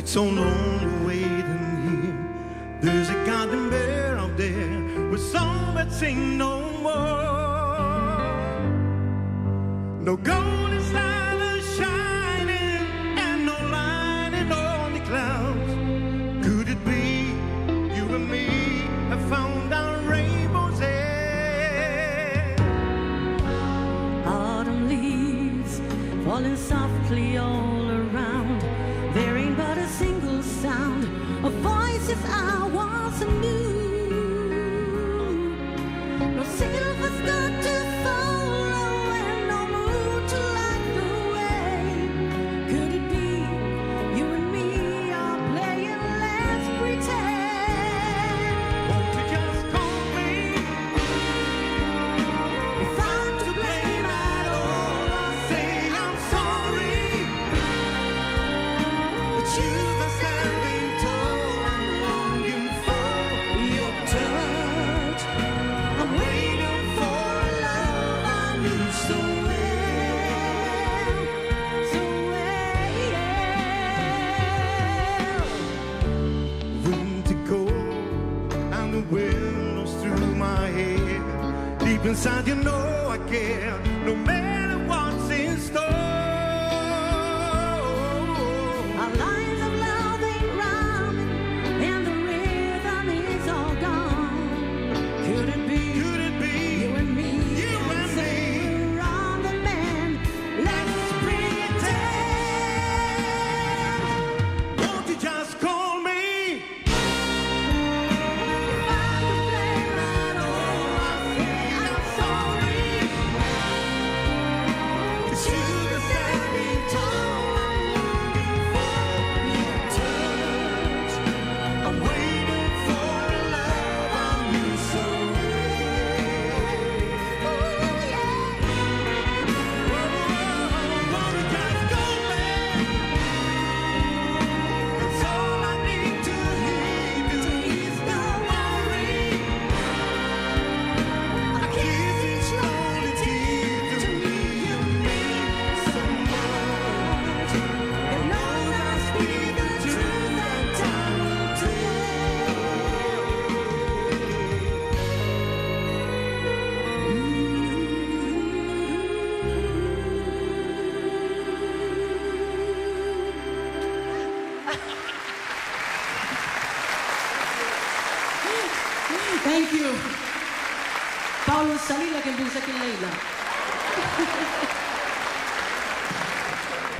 It's so lonely waiting here. There's a garden bear out there with song that sing no more. No golden stars are shining and no lining on the clouds. Could it be you and me have found our rainbow's end? Autumn leaves falling softly all around. There ain't but a single sound of voices I once knew. No silver skirt to follow and no moon to light the way. Could it be you and me are playing let's pretend? Won't you just call me? If I'm to blame at all, I'll say I'm sorry. It's you that's standing tall. I'm longing for your touch. I'm waiting for a love I knew so well, so well. Winter cold and the wind blows through my head. Deep inside you know I care, no matter what's in store. Our lines of love ain't rhyming and the rhythm is all gone. Could it be Could it be you and me? You and Say me? we're on the mend. Let's pretend. Won't you just call me? If I'm to blame at all, I'll say I'm sorry. It's you that's standing tall. I'm waiting for a love I knew so Ooh, yeah. Won't you just call me? It's all I need to hear. To ease the worry. A kiss each lonely tear. To me you mean so much. And long as I speak the truth that time will Thank you. Paulo Salila can do second Layla.